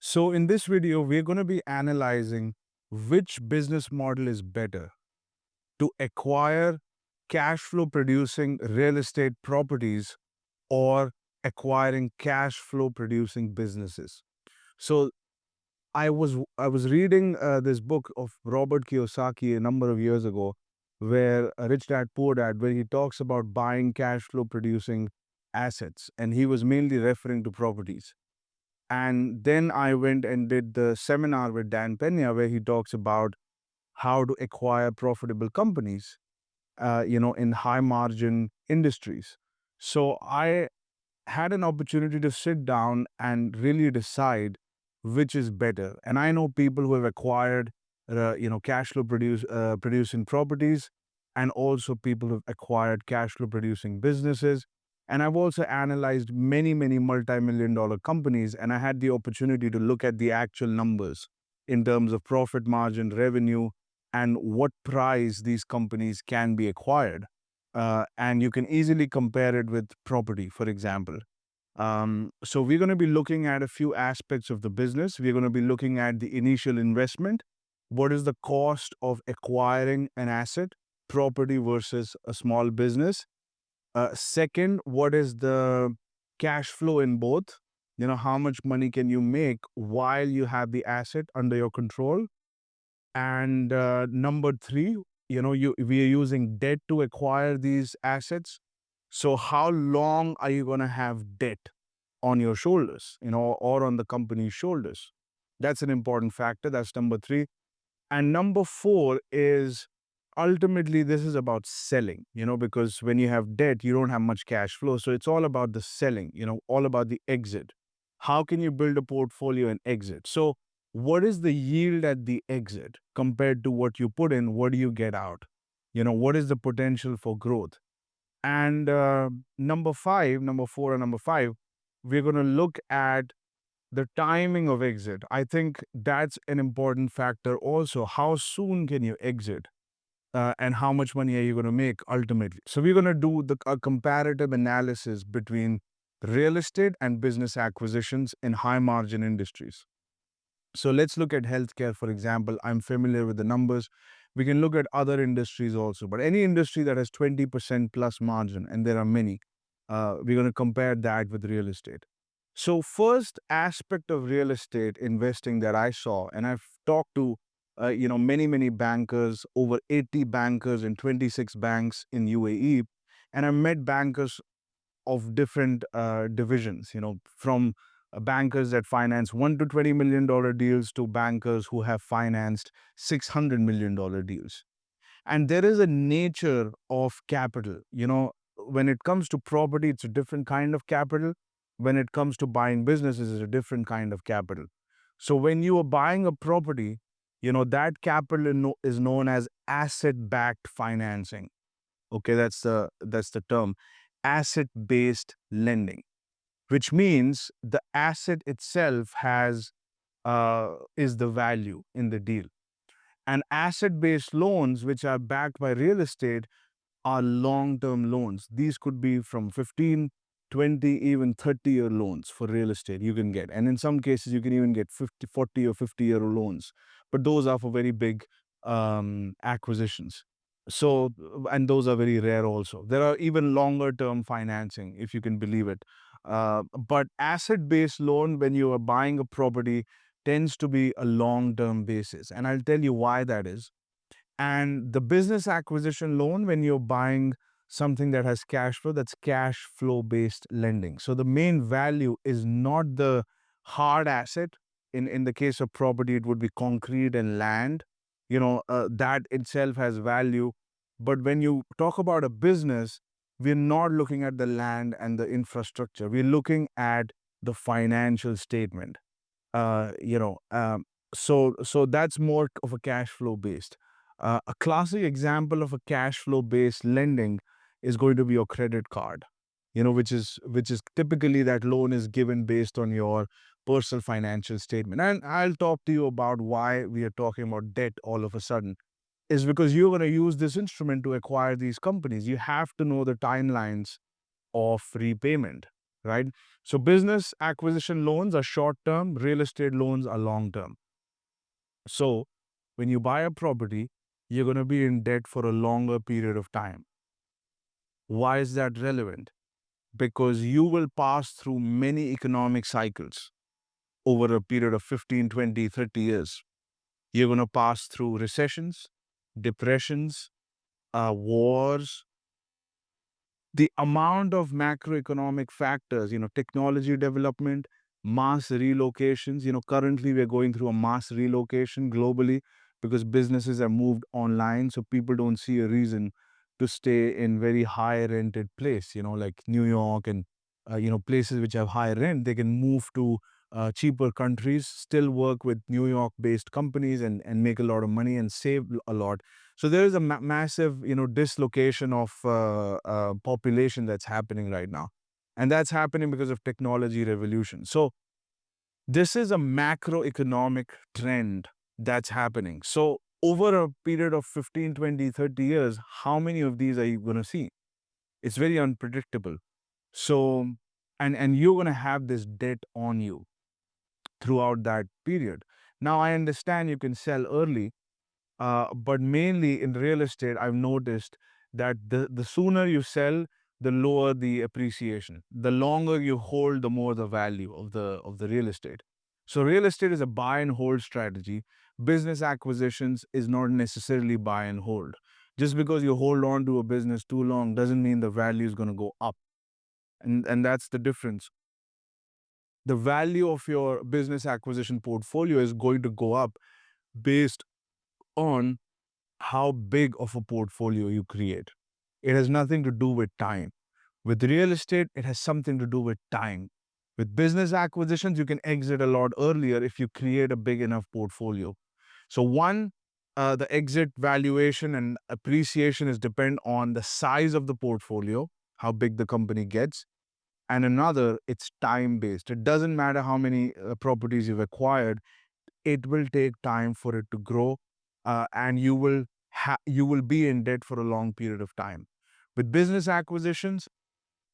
So in this video, we're going to be analyzing which business model is better to acquire cash flow producing real estate properties or acquiring cash flow producing businesses. So I was reading this book of Robert Kiyosaki a number of years ago, where Rich Dad Poor Dad, where he talks about buying cash flow producing assets, and he was mainly referring to properties. And then I went and did the seminar with Dan Pena, where he talks about how to acquire profitable companies, in high margin industries. So I had an opportunity to sit down and really decide which is better. And I know people who have acquired, cash flow producing properties, and also people who have acquired cash flow producing businesses. And I've also analyzed many multi-million dollar companies, and I had the opportunity to look at the actual numbers in terms of profit margin, revenue, and what price these companies can be acquired. And you can easily compare it with property, for example. So we're going to be looking at a few aspects of the business. We're going to be looking at the initial investment. What is the cost of acquiring an asset, property versus a small business? Second, what is the cash flow in both? How much money can you make while you have the asset under your control? And number three, we are using debt to acquire these assets. So how long are you going to have debt on your shoulders, or on the company's shoulders? That's an important factor. That's number three. And number four is ultimately this is about selling, because when you have debt, you don't have much cash flow. So it's all about the selling, all about the exit. How can you build a portfolio and exit? So what is the yield at the exit compared to what you put in? What do you get out? What is the potential for growth? And number four, and number five, we're going to look at the timing of exit. I think that's an important factor also. How soon can you exit? And how much money are you going to make ultimately? So we're going to do a comparative analysis between real estate and business acquisitions in high margin industries. So let's look at healthcare, for example. I'm familiar with the numbers. We can look at other industries also, but any industry that has 20% plus margin, and there are many, we're going to compare that with real estate. So first aspect of real estate investing that I saw, and I've talked to, many bankers, over 80 bankers in 26 banks in UAE, and I met bankers of different divisions, from bankers that finance $1 to $20 million deals to bankers who have financed $600 million deals. And there is a nature of capital. When it comes to property, it's a different kind of capital. When it comes to buying businesses, it's a different kind of capital. So when you are buying a property, that capital is known as asset-backed financing. Okay, that's the term, asset-based lending, which means the asset itself is the value in the deal. And asset-based loans, which are backed by real estate, are long-term loans. These could be from 15, 20, even 30-year loans for real estate you can get. And in some cases, you can even get 50, 40 or 50-year loans. But those are for very big acquisitions. So, and those are very rare also. There are even longer term financing, if you can believe it. But asset-based loan, when you are buying a property, tends to be a long-term basis. And I'll tell you why that is. And the business acquisition loan, when you're buying something that has cash flow, that's cash flow based lending. So the main value is not the hard asset. In the case of property, it would be concrete and land. That itself has value. But when you talk about a business, we're not looking at the land and the infrastructure. We're looking at the financial statement. Uh, you know, um, so that's more of a cash flow based. A classic example of a cash flow based lending is going to be your credit card, which is typically that loan is given based on your personal financial statement. And I'll talk to you about why we are talking about debt all of a sudden. Is because you're going to use this instrument to acquire these companies. You have to know the timelines of repayment, right? So business acquisition loans are short term, real estate loans are long term. So when you buy a property, you're going to be in debt for a longer period of time. Why is that relevant? Because you will pass through many economic cycles over a period of 15, 20, 30 years. You're going to pass through recessions, depressions, wars, the amount of macroeconomic factors, technology development, mass relocations. Currently we're going through a mass relocation globally because businesses have moved online. So people don't see a reason to stay in very high rented place, like New York and, places which have high rent. They can move to cheaper countries, still work with New York based companies and make a lot of money and save a lot. So there is a massive, dislocation of population that's happening right now, and that's happening because of technology revolution. So this is a macroeconomic trend that's happening. So over a period of 15, 20, 30 years, how many of these are you going to see? It's very unpredictable. So, and you're going to have this debt on you throughout that period. Now, I understand you can sell early, but mainly in real estate, I've noticed that the sooner you sell, the lower the appreciation. The longer you hold, the more the value of the real estate. So real estate is a buy and hold strategy. Business acquisitions is not necessarily buy and hold. Just because you hold on to a business too long doesn't mean the value is going to go up. And that's the difference. The value of your business acquisition portfolio is going to go up based on how big of a portfolio you create. It has nothing to do with time. With real estate, it has something to do with time. With business acquisitions, you can exit a lot earlier if you create a big enough portfolio. So one, the exit valuation and appreciation is depend on the size of the portfolio, how big the company gets. And another, it's time based. It doesn't matter how many properties you've acquired, it will take time for it to grow, and you will be in debt for a long period of time. With business acquisitions,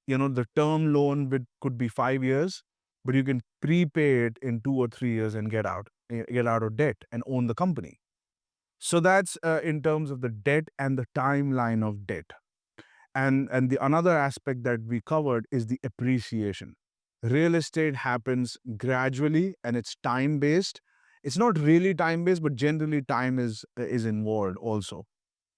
the term loan could be 5 years, but you can prepay it in 2 or 3 years and get out of debt and own the company. So that's in terms of the debt and the timeline of debt. And the another aspect that we covered is the appreciation. Real estate happens gradually and it's time based. It's not really time based, but generally time is involved also.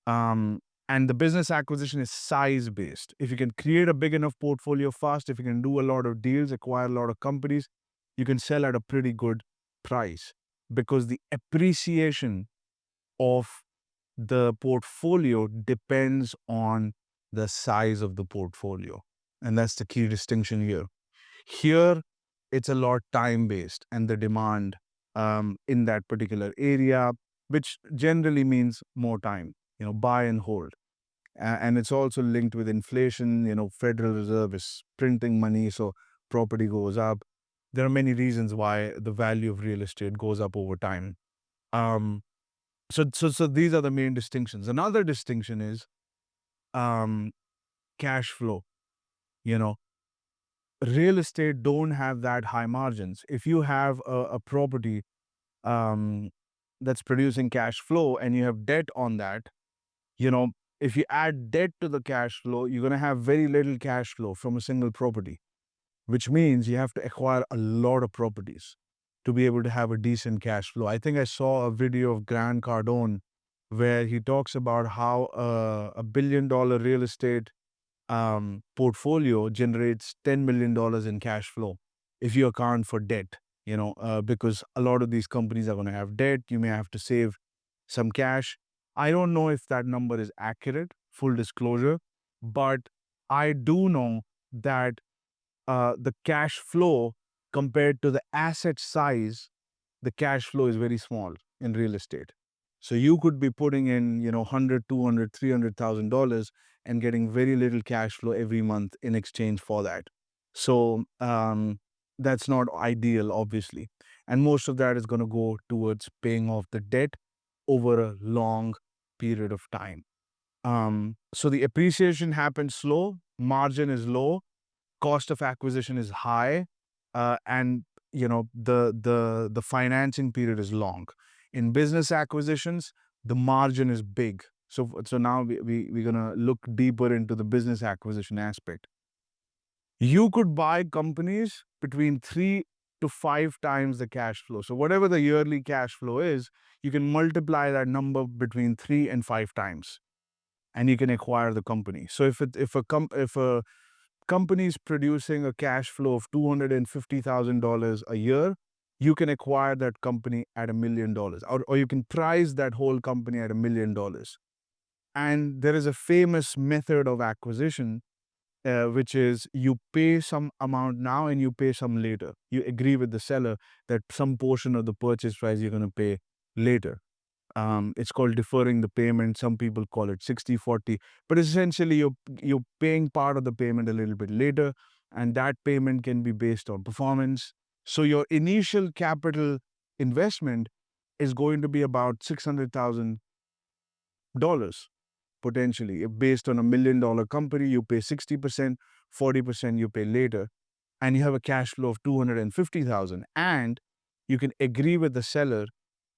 Um, and the business acquisition is size based. If you can create a big enough portfolio fast, if you can do a lot of deals, acquire a lot of companies, you can sell at a pretty good price because the appreciation of the portfolio depends on the size of the portfolio. And that's the key distinction here. Here, it's a lot time based and the demand in that particular area, which generally means more time, buy and hold. And it's also linked with inflation. Federal Reserve is printing money, so property goes up. There are many reasons why the value of real estate goes up over time. Um, so these are the main distinctions. Another distinction is um, cash flow. You know, real estate don't have that high margins. If you have a property um, that's producing cash flow and you have debt on that, you know, if you add debt to the cash flow, you're going to have very little cash flow from a single property, which means you have to acquire a lot of properties to be able to have a decent cash flow. I think I saw a video of Grant Cardone where he talks about how $1 billion real estate portfolio generates $10 million in cash flow if you account for debt, because a lot of these companies are going to have debt. You may have to save some cash. I don't know if that number is accurate, full disclosure, but I do know that the cash flow compared to the asset size, the cash flow is very small in real estate. So you could be putting in, 100, 200, $300,000 and getting very little cash flow every month in exchange for that. So that's not ideal, obviously. And most of that is going to go towards paying off the debt over a long period of time. So the appreciation happens slow, margin is low, cost of acquisition is high, and the financing period is long. In business acquisitions, the margin is big. So now we're gonna look deeper into the business acquisition aspect. You could buy companies between 3 to 5 times the cash flow. So whatever the yearly cash flow is, you can multiply that number between 3 and 5 times, and you can acquire the company. So if a company is producing a cash flow of $250,000 a year, you can acquire that company at $1 million, or you can price that whole company at $1 million. And there is a famous method of acquisition, which is you pay some amount now and you pay some later. You agree with the seller that some portion of the purchase price you're going to pay later. It's called deferring the payment. Some people call it 60/40, but essentially you're paying part of the payment a little bit later, and that payment can be based on performance. So your initial capital investment is going to be about $600,000 potentially. If based on $1 million company, you pay 60%, 40% you pay later, and you have a cash flow of 250,000, and you can agree with the seller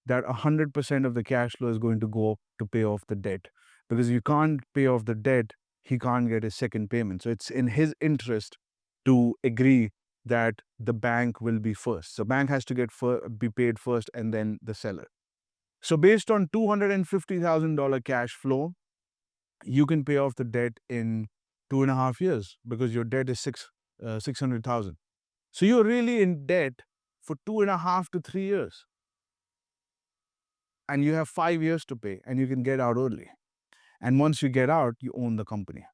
that 100% of the cash flow is going to go to pay off the debt. Because if you can't pay off the debt, he can't get his second payment. So it's in his interest to agree that the bank will be first. So bank has to be paid first and then the seller. So based on $250,000 cash flow, you can pay off the debt in 2.5 years because your debt is 600,000. So you're really in debt for 2.5 to 3 years, and you have 5 years to pay, and you can get out early. And once you get out, you own the company.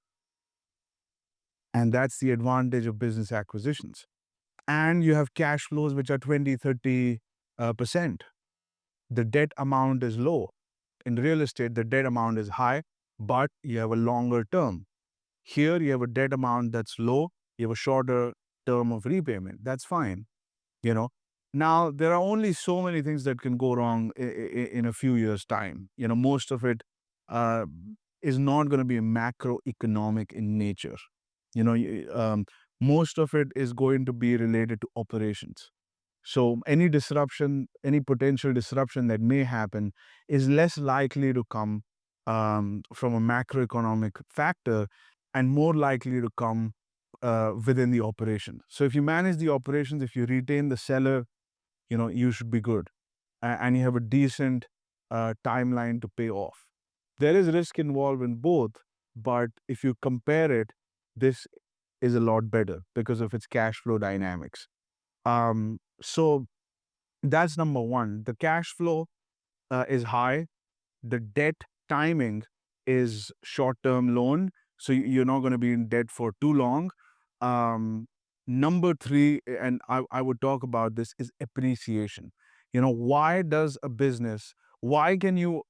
And that's the advantage of business acquisitions. And you have cash flows which are 20, 30%. The debt amount is low. In real estate, the debt amount is high, but you have a longer term. Here, you have a debt amount that's low. You have a shorter term of repayment. That's fine. You know, now there are only so many things that can go wrong in a few years' time. Most of it uh, is not going to be macroeconomic in nature. Most of it is going to be related to operations. So any disruption, any potential disruption that may happen is less likely to come from a macroeconomic factor and more likely to come within the operation. So if you manage the operations, if you retain the seller, you should be good. And you have a decent timeline to pay off. There is risk involved in both, but if you compare it, this is a lot better because of its cash flow dynamics. So that's number one. The cash flow is high. The debt timing is short-term loan, so you're not going to be in debt for too long. Number three, and I would talk about this, is appreciation. Why does a business, why can you,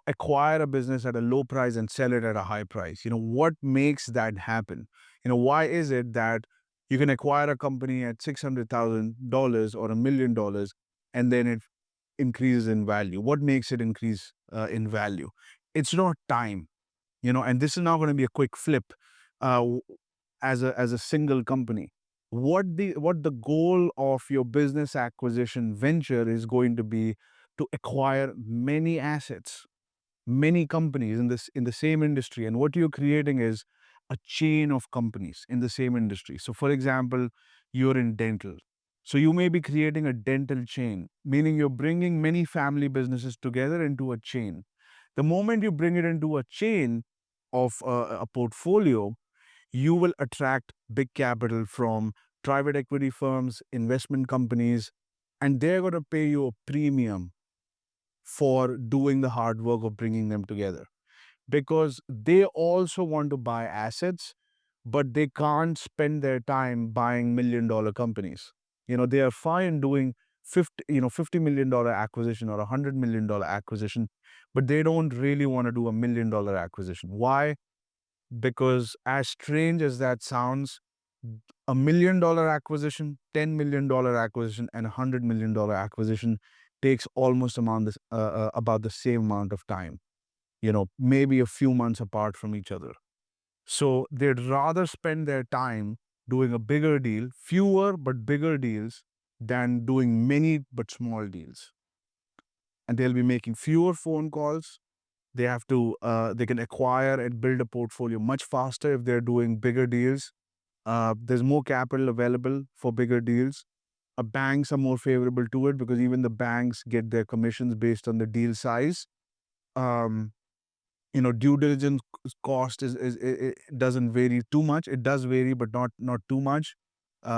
acquire a business at a low price and sell it at a high price? What makes that happen? Why is it that you can acquire a company at $600,000 or $1 million, and then it increases in value? What makes it increase in value? It's not time, and this is not going to be a quick flip uh, as a single company. What the goal of your business acquisition venture is going to be to acquire many assets, many companies in the same industry. And what you're creating is a chain of companies in the same industry. So for example, you're in dental, so you may be creating a dental chain, meaning you're bringing many family businesses together into a chain. The moment you bring it into a chain of a portfolio, you will attract big capital from private equity firms, investment companies, and they're going to pay you a premium for doing the hard work of bringing them together, because they also want to buy assets, but they can't spend their time buying $1 million companies. They are fine doing 50 $50 million acquisition or $100 million acquisition, but they don't really want to do $1 million acquisition. Why? Because as strange as that sounds, $1 million acquisition, $10 million acquisition, and $100 million acquisition takes almost about the same amount of time, maybe a few months apart from each other. So they'd rather spend their time doing a bigger deal, fewer but bigger deals, than doing many but small deals. And they'll be making fewer phone calls. They have to, they can acquire and build a portfolio much faster if they're doing bigger deals. There's more capital available for bigger deals. Banks are more favorable to it because even the banks get their commissions based on the deal size. Um, Due diligence cost it doesn't vary too much. It does vary, but not too much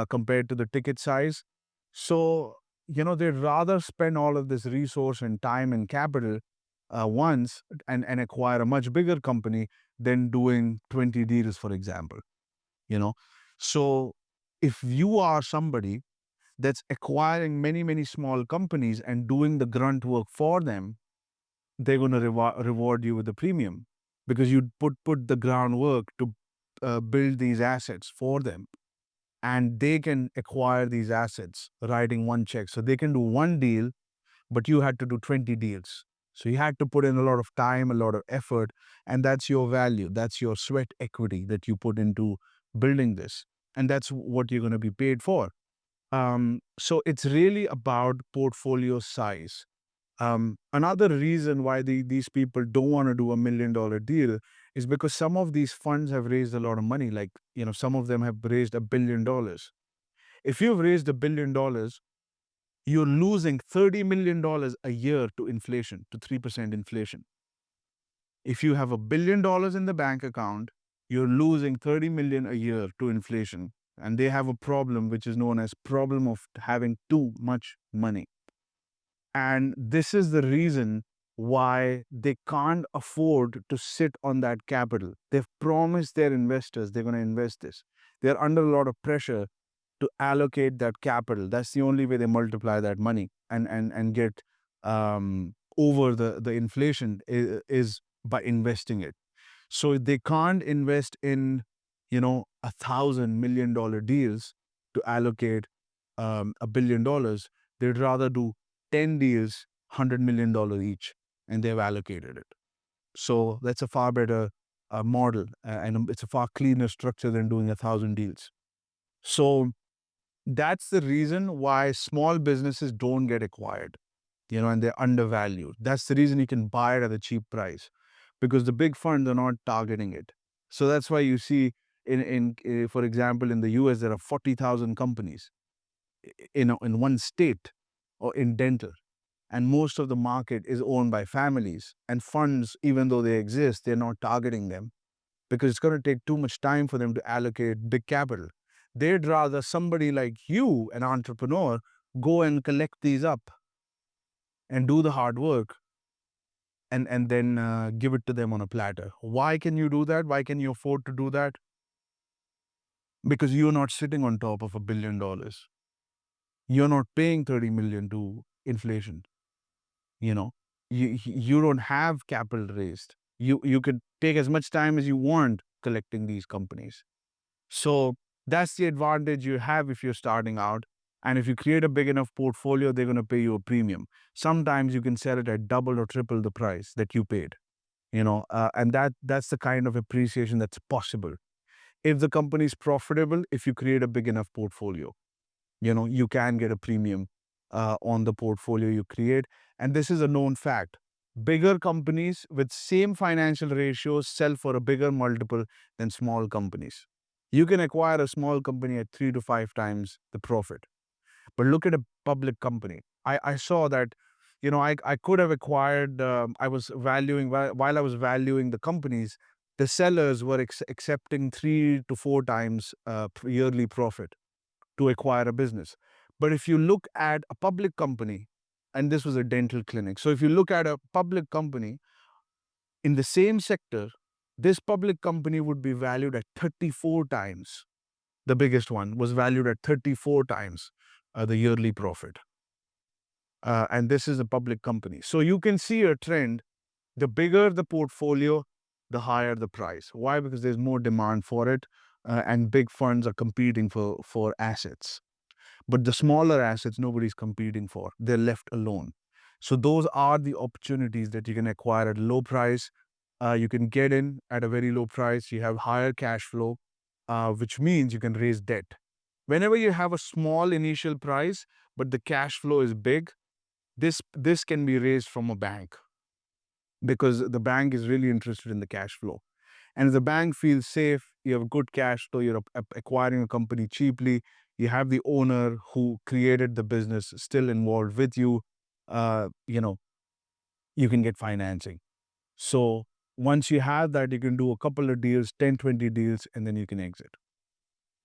compared to the ticket size. So they'd rather spend all of this resource and time and capital once and acquire a much bigger company than doing 20 deals, for example. you know so if you are somebody that's acquiring many small companies and doing the grunt work for them, they're going to reward you with a premium because you put the groundwork to build these assets for them, and they can acquire these assets writing one check. So they can do one deal, but you had to do 20 deals. So you had to put in a lot of time, a lot of effort, and that's your value. That's your sweat equity that you put into building this, and that's what you're going to be paid for. So it's really about portfolio size. Another reason why these people don't want to do $1 million deal is because some of these funds have raised a lot of money. Like, some of them have raised $1 billion. If you've raised $1 billion, you're losing $30 million a year to inflation, to 3% inflation. If you have $1 billion in the bank account, you're losing 30 million a year to inflation. And they have a problem which is known as problem of having too much money. And this is the reason why they can't afford to sit on that capital. They've promised their investors they're going to invest this. They're under a lot of pressure to allocate that capital. That's the only way they multiply that money and get over the inflation is by investing it. So they can't invest in, $1,000 million deals to allocate $1 billion. They'd rather do 10 deals, $100 million each, and they've allocated it. So that's a far better model, and it's a far cleaner structure than doing 1,000 deals. So that's the reason why small businesses don't get acquired, and they're undervalued. That's the reason you can buy it at a cheap price, because the big funds are not targeting it. So that's why you see for example, in the US, there are 40,000 companies in one state or in dental. And most of the market is owned by families, and funds, even though they exist, they're not targeting them because it's going to take too much time for them to allocate big capital. They'd rather somebody like you, an entrepreneur, go and collect these up and do the hard work and then give it to them on a platter. Why can you do that? Why can you afford to do that? Because you're not sitting on top of $1 billion. You're not paying 30 million to inflation. You know, you don't have capital raised. You could take as much time as you want collecting these companies. So that's the advantage you have if you're starting out. And if you create a big enough portfolio, they're going to pay you a premium. Sometimes you can sell it at double or triple the price that you paid. And that's the kind of appreciation that's possible if the company is profitable. If you create a big enough portfolio, you can get a premium on the portfolio you create. And this is a known fact. Bigger companies with same financial ratios sell for a bigger multiple than small companies. You can acquire a small company at 3 to 5 times the profit. But look at a public company. I saw that, I could have acquired, I was valuing, while I was valuing the companies, the sellers were accepting 3 to 4 times yearly profit to acquire a business. But if you look at a public company, and this was a dental clinic. So if you look at a public company in the same sector, this public company would be valued at 34 times. The biggest one was valued at 34 times the yearly profit. And this is a public company. So you can see a trend. The bigger the portfolio, the higher the price. Why? Because there's more demand for it, and big funds are competing for assets. But the smaller assets, nobody's competing for. They're left alone. So those are the opportunities that you can acquire at a low price. You can get in at a very low price. You have higher cash flow. which means you can raise debt. Whenever you have a small initial price, but the cash flow is big, this can be raised from a bank because the bank is really interested in the cash flow. And if the bank feels safe, you have good cash flow, you're acquiring a company cheaply, you have the owner who created the business still involved with you, you know, you can get financing. So once you have that, you can do a couple of deals, 10, 20 deals, and then you can exit.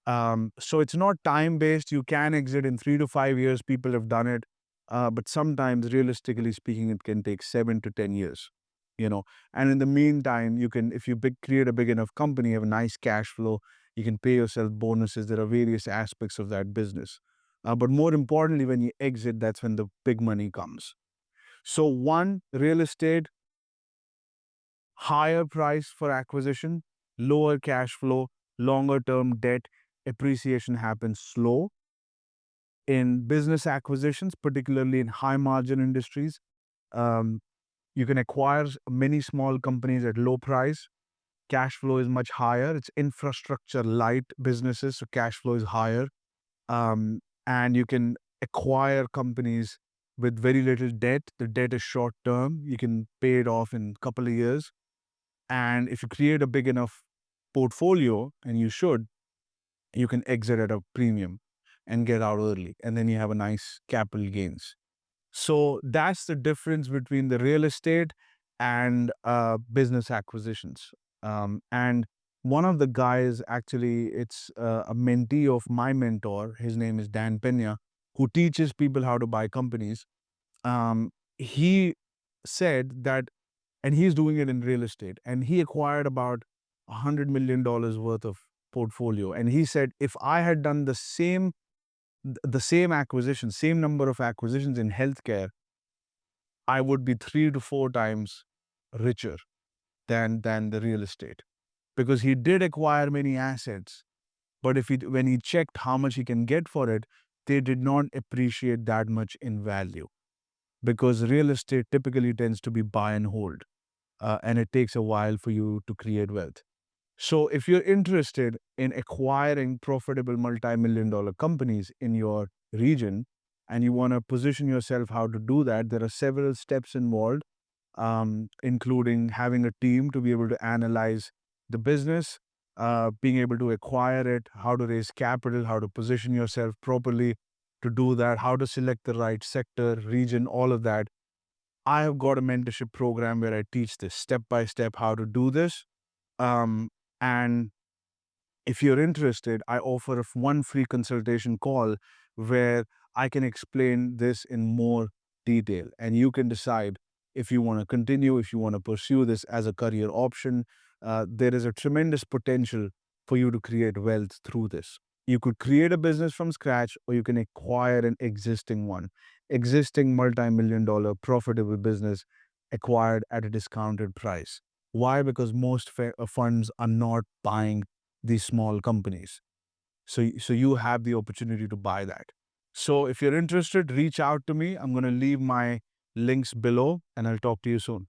So it's not time based. You can exit in 3 to 5 years. People have done it. But sometimes, realistically speaking, it can take 7 to 10 years, you know. And in the meantime, you can, if you create a big enough company, you have a nice cash flow, you can pay yourself bonuses. There are various aspects of that business. But more importantly, when you exit, that's when the big money comes. So one, real estate, higher price for acquisition, lower cash flow, longer term debt, appreciation happens slow. In business acquisitions, particularly in high margin industries, um, you can acquire many small companies at low price. Cash flow is much higher. It's infrastructure light businesses, so cash flow is higher. And you can acquire companies with very little debt. The debt is short term. You can pay it off in a couple of years. And if you create a big enough portfolio, and you should, you can exit at a premium and get out early. And then you have a nice capital gains. So that's the difference between the real estate and business acquisitions. And one of the guys, actually, it's a mentee of my mentor. His name is Dan Pena, who teaches people how to buy companies. He said that, and he's doing it in real estate, and he acquired about $100 million worth of portfolio. And he said, if I had done the same acquisition, same number of acquisitions in healthcare, I would be 3 to 4 times richer than the real estate, because he did acquire many assets. But when he checked how much he can get for it, they did not appreciate that much in value, because real estate typically tends to be buy and hold, and it takes a while for you to create wealth. So if you're interested in acquiring profitable multi-million-dollar companies in your region and you want to position yourself how to do that, there are several steps involved, including having a team to be able to analyze the business, being able to acquire it, how to raise capital, how to position yourself properly to do that, how to select the right sector, region, all of that. I have got a mentorship program where I teach this step by step how to do this. Um, and if you're interested, I offer one free consultation call where I can explain this in more detail, and you can decide if you want to continue, if you want to pursue this as a career option. There is a tremendous potential for you to create wealth through this. You could create a business from scratch, or you can acquire an existing multi-million-dollar profitable business acquired at a discounted price. Why? Because most funds are not buying these small companies. So you have the opportunity to buy that. So if you're interested, reach out to me. I'm going to leave my links below, and I'll talk to you soon.